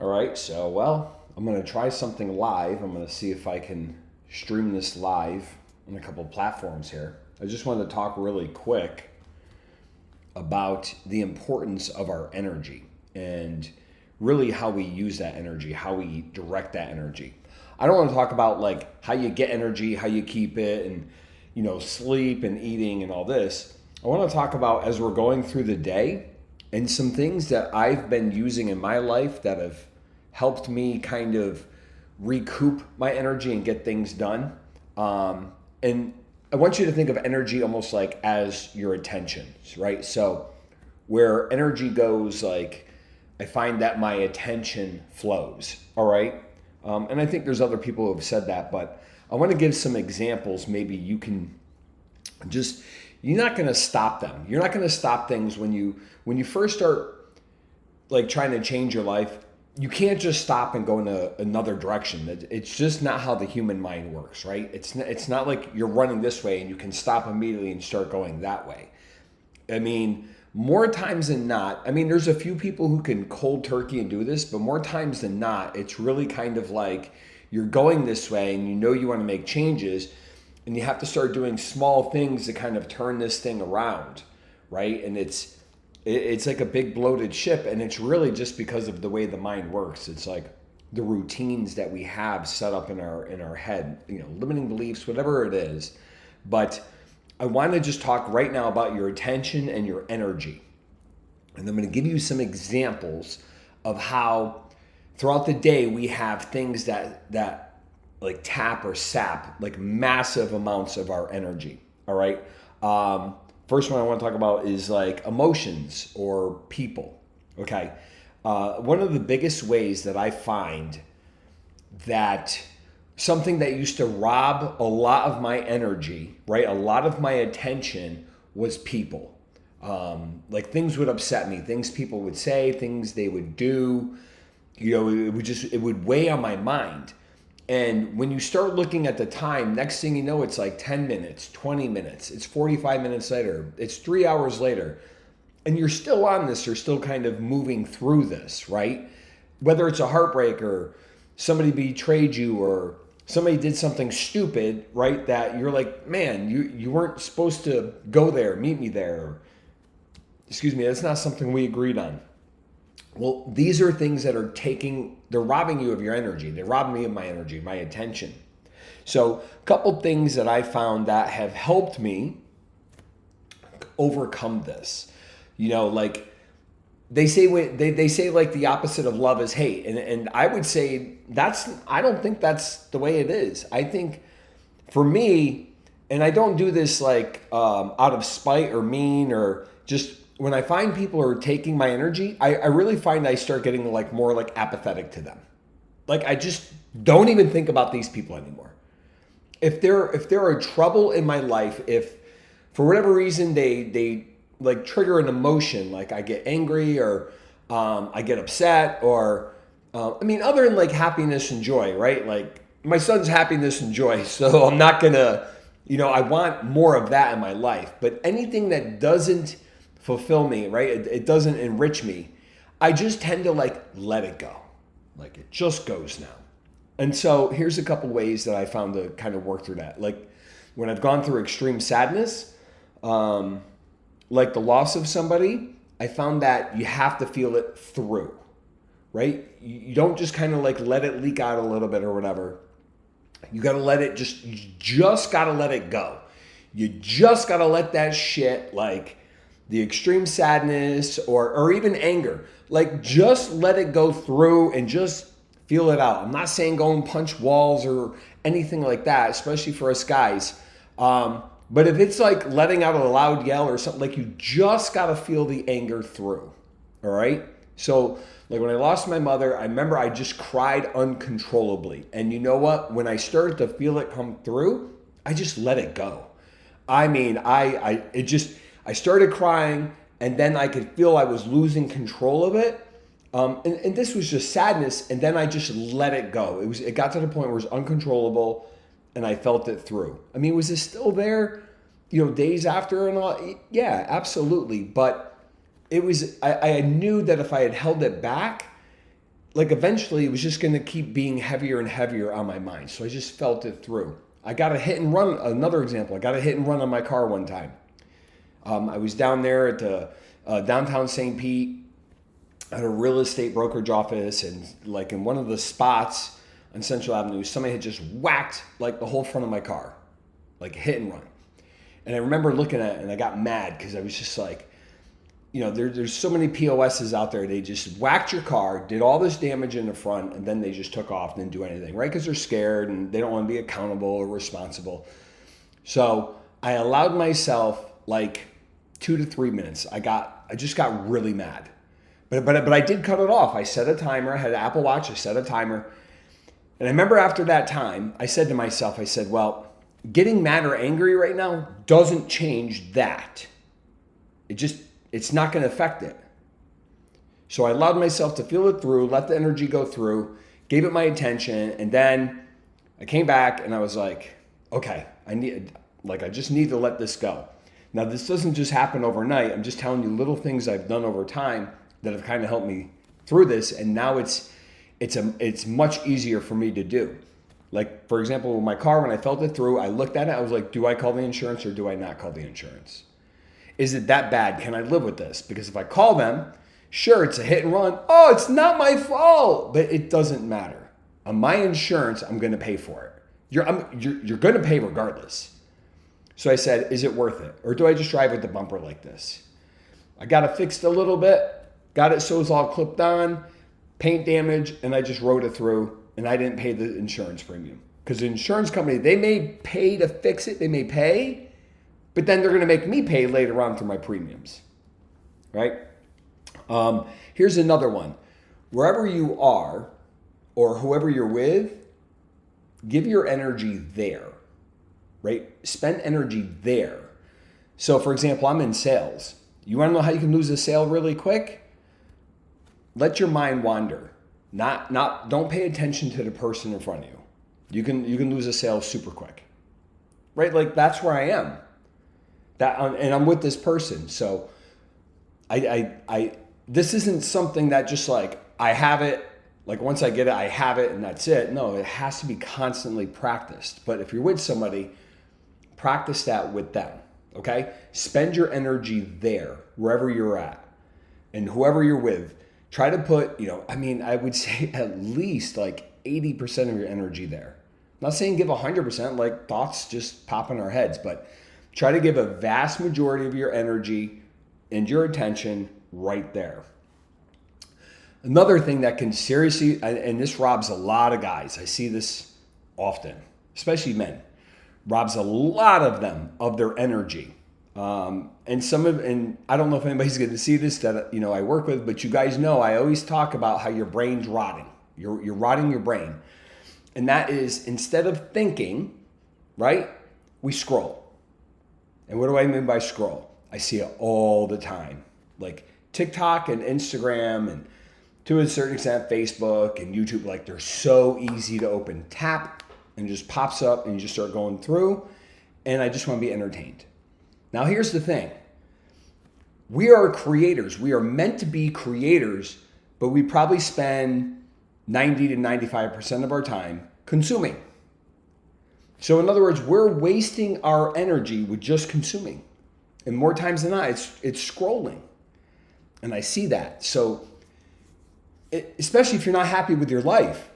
All right, so I'm going to try something live. I'm going to see if I can stream this live on a couple platforms here. I just wanted to talk really quick about the importance of our energy and really how we use that energy, how we direct that energy. I don't want to talk about like how you get energy, how you keep it, and sleep and eating and all this. I want to talk about as we're going through the day and some things that I've been using in my life that have helped me kind of recoup my energy and get things done. And I want you to think of energy almost like as your attention, right? So where energy goes, like I find that my attention flows, all right? And I think there's other people who have said that, but I want to give some examples. Maybe you can just, you're not going to stop them. You're not going to stop things when you first start like trying to change your life. You can't just stop and go in another direction. It's just not how the human mind works, right? It's not like you're running this way and you can stop immediately and start going that way. I mean, more times than not, I mean, there's a few people who can cold turkey and do this, but more times than not, it's really kind of like you're going this way and you want to make changes and you have to start doing small things to kind of turn this thing around, right? And it's like a big bloated ship, and it's really just because of the way the mind works. It's like the routines that we have set up in our head, limiting beliefs, whatever it is. But I want to just talk right now about your attention and your energy. And I'm going to give you some examples of how throughout the day we have things that like tap or sap like massive amounts of our energy. All right. First one I want to talk about is like emotions or people. Okay. One of the biggest ways that I find that something that used to rob a lot of my energy, right? A lot of my attention was people. Like things would upset me, things people would say, things they would do, it would weigh on my mind. And when you start looking at the time, next thing you know, it's like 10 minutes, 20 minutes, it's 45 minutes later, it's 3 hours later, and you're still on this, you're still kind of moving through this, right? Whether it's a heartbreak or somebody betrayed you or somebody did something stupid, right? That you're like, man, you weren't supposed to go there, meet me there. Or, excuse me, that's not something we agreed on. Well, these are things that they're robbing you of your energy. They rob me of my energy, my attention. So a couple things that I found that have helped me overcome this. Like they say they say like the opposite of love is hate. And I would say I don't think that's the way it is. I think for me, and I don't do this like out of spite or mean or just when I find people are taking my energy, I really find I start getting like more like apathetic to them. Like I just don't even think about these people anymore. If they're a trouble in my life, if for whatever reason they like trigger an emotion, like I get angry or I get upset or other than like happiness and joy, right? Like my son's happiness and joy, so I'm not gonna, I want more of that in my life. But anything that doesn't fulfill me, right? It doesn't enrich me. I just tend to like let it go. Like it just goes now. And so here's a couple ways that I found to kind of work through that. Like when I've gone through extreme sadness, like the loss of somebody, I found that you have to feel it through, right? You don't just kind of like let it leak out a little bit or whatever. You got to you just got to let it go. You just got to let that shit, like the extreme sadness or even anger, like just let it go through and just feel it out. I'm not saying go and punch walls or anything like that, especially for us guys. But if it's like letting out a loud yell or something, like you just got to feel the anger through. All right. So like when I lost my mother, I remember I just cried uncontrollably. And you know what? When I started to feel it come through, I just let it go. I mean, I started crying and then I could feel I was losing control of it. And this was just sadness. And then I just let it go. It got to the point where it was uncontrollable and I felt it through. I mean, was it still there, days after and all? Yeah, absolutely. But I knew that if I had held it back, like eventually it was just going to keep being heavier and heavier on my mind. So I just felt it through. I got a hit and run. Another example, I got a hit and run on my car one time. I was down there at the downtown St. Pete at a real estate brokerage office, and like in one of the spots on Central Avenue, somebody had just whacked like the whole front of my car, like hit and run. And I remember looking at it and I got mad because I was just like, there's so many POSs out there. They just whacked your car, did all this damage in the front, and then they just took off and didn't do anything, right? Because they're scared and they don't want to be accountable or responsible. So I allowed myself like 2 to 3 minutes. I just got really mad. But I did cut it off. I set a timer. I had an Apple Watch. I set a timer. And I remember after that time, I said to myself, I said, well, getting mad or angry right now doesn't change that. It's not going to affect it. So I allowed myself to feel it through, let the energy go through, gave it my attention, and then I came back and I was like, okay, I just need to let this go. Now, this doesn't just happen overnight. I'm just telling you little things I've done over time that have kind of helped me through this, and now it's much easier for me to do. Like, for example, with my car, when I felt it through, I looked at it, I was like, do I call the insurance or do I not call the insurance? Is it that bad? Can I live with this? Because if I call them, sure, it's a hit and run. Oh, it's not my fault, but it doesn't matter. On my insurance, I'm going to pay for it. You're going to pay regardless. So I said, is it worth it? Or do I just drive with the bumper like this? I got it fixed a little bit, got it so it's all clipped on, paint damage, and I just rode it through, and I didn't pay the insurance premium. Because the insurance company, they may pay to fix it, they may pay, but then they're going to make me pay later on through my premiums, right? Here's another one. Wherever you are or whoever you're with, give your energy there, right? Spend energy there. So for example, I'm in sales. You want to know how you can lose a sale really quick? Let your mind wander. Don't pay attention to the person in front of you. You can lose a sale super quick, right? Like that's where I am. And I'm with this person. So this isn't something that just like I have it, like once I get it, I have it and that's it. No, it has to be constantly practiced. But if you're with somebody, practice that with them, okay? Spend your energy there, wherever you're at. And whoever you're with, try to put, I would say at least like 80% of your energy there. I'm not saying give 100%, like thoughts just pop in our heads, but try to give a vast majority of your energy and your attention right there. Another thing that can seriously, and this robs a lot of guys, I see this often, especially men, robs a lot of them of their energy. And I don't know if anybody's going to see this that, I work with, but you guys know, I always talk about how your brain's rotting. You're rotting your brain. And that is, instead of thinking, right, we scroll. And what do I mean by scroll? I see it all the time. Like TikTok and Instagram and to a certain extent Facebook and YouTube, like they're so easy to open. Tap and it just pops up and you just start going through. And I just want to be entertained. Now here's the thing. We are creators. We are meant to be creators, but we probably spend 90 to 95% of our time consuming. So in other words, we're wasting our energy with just consuming. And more times than not, it's scrolling. And I see that. So especially if you're not happy with your life,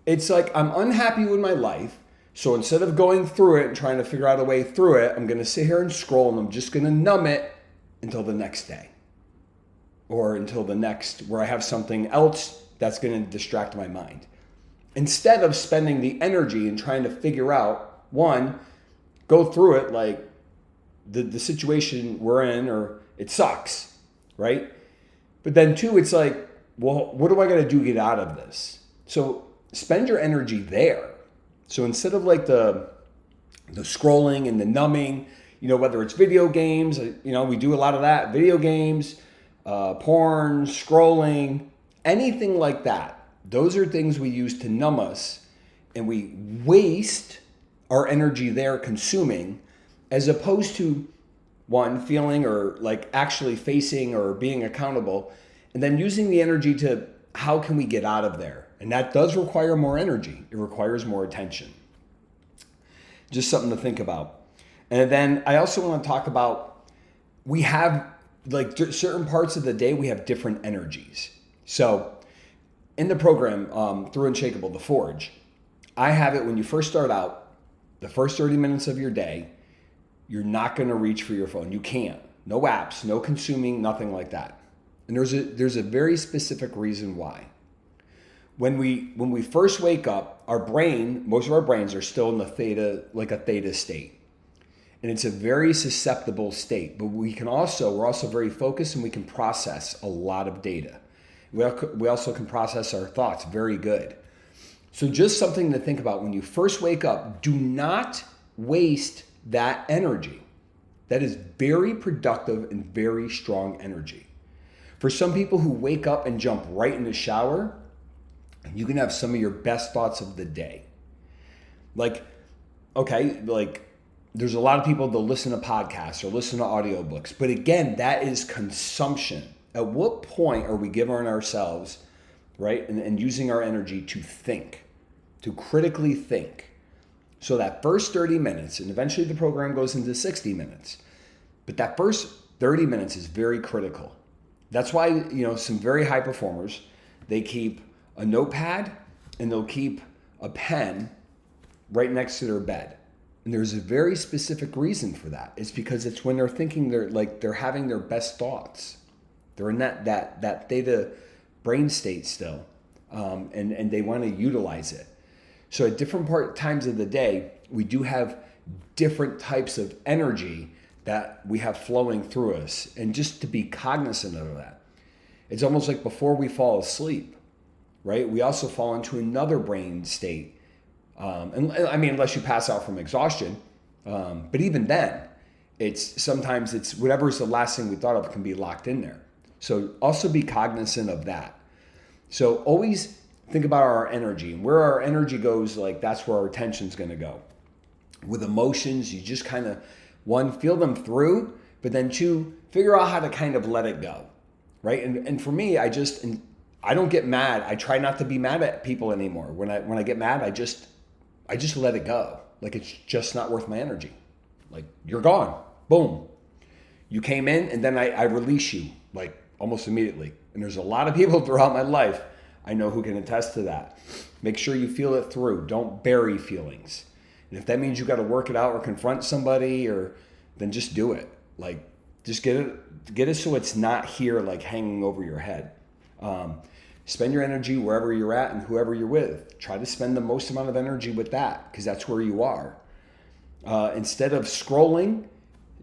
it's like I'm unhappy with my life. So instead of going through it and trying to figure out a way through it, I'm going to sit here and scroll and I'm just going to numb it until the next day. Or until the next, where I have something else that's going to distract my mind. Instead of spending the energy and trying to figure out, one, go through it like the situation we're in, or it sucks, right? But then two, it's like, well, what do I got to do to get out of this? So spend your energy there. So instead of like the scrolling and the numbing, whether it's video games, we do a lot of that, video games, porn, scrolling, anything like that. Those are things we use to numb us, and we waste our energy there consuming, as opposed to one, feeling or like actually facing or being accountable, and then using the energy to how can we get out of there? And that does require more energy. It requires more attention. Just something to think about. And then I also want to talk about, we have like certain parts of the day, we have different energies. So in the program, through Unshakeable, the Forge, I have it when you first start out, the first 30 minutes of your day, you're not going to reach for your phone. You can't. No apps, no consuming, nothing like that. And there's a very specific reason why. When we first wake up, our brain, most of our brains are still in the theta state. And it's a very susceptible state, but we're also very focused, and we can process a lot of data. We also can process our thoughts very good. So just something to think about when you first wake up, do not waste that energy. That is very productive and very strong energy. For some people who wake up and jump right in the shower, you can have some of your best thoughts of the day. Like there's a lot of people that listen to podcasts or listen to audiobooks, but again, that is consumption. At what point are we giving ourselves, right, and using our energy to think, to critically think? So that first 30 minutes, and eventually the program goes into 60 minutes, but that first 30 minutes is very critical. That's why, some very high performers, they keep a notepad and they'll keep a pen right next to their bed. And there's a very specific reason for that. It's because it's when they're thinking, they're having their best thoughts. They're in that theta brain state still, and they want to utilize it. So at different times of the day, we do have different types of energy that we have flowing through us. And just to be cognizant of that, it's almost like before we fall asleep, right? We also fall into another brain state. Unless you pass out from exhaustion. But even then, sometimes it's whatever's the last thing we thought of can be locked in there. So also be cognizant of that. So always think about our energy, and where our energy goes, that's where our attention's going to go. With emotions, you just kind of, one, feel them through, but then two, figure out how to kind of let it go, right? And for me, I don't get mad. I try not to be mad at people anymore. When I get mad, I just let it go. It's just not worth my energy. You're gone. Boom. You came in, and then I release you almost immediately. And there's a lot of people throughout my life I know who can attest to that. Make sure you feel it through. Don't bury feelings. And if that means you got to work it out or confront somebody, then just do it. Just get it so it's not here hanging over your head. Spend your energy wherever you're at and whoever you're with. Try to spend the most amount of energy with that, because that's where you are. Instead of scrolling,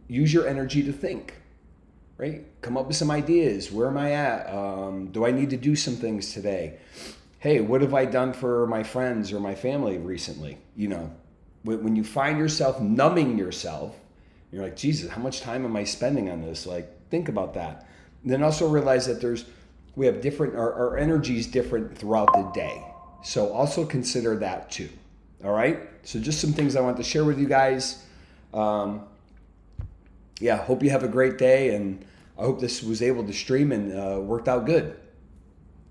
use your energy to think, right? Come up with some ideas. Where am I at? Do I need to do some things today? Hey, what have I done for my friends or my family recently? When you find yourself numbing yourself, you're like, Jesus, how much time am I spending on this? Think about that. And then also realize that we have our energy is different throughout the day. So also consider that too. All right. So just some things I want to share with you guys. Hope you have a great day, and I hope this was able to stream and worked out good.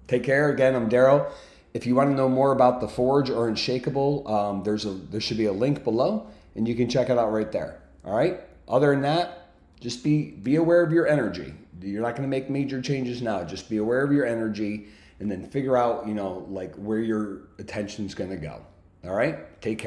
Take care. Again, I'm Daryl. If you want to know more about the Forge or Unshakeable, there should be a link below, and you can check it out right there. All right. Other than that, just be aware of your energy. You're not going to make major changes now. Just be aware of your energy, and then figure out, where your attention's going to go. All right? Take care.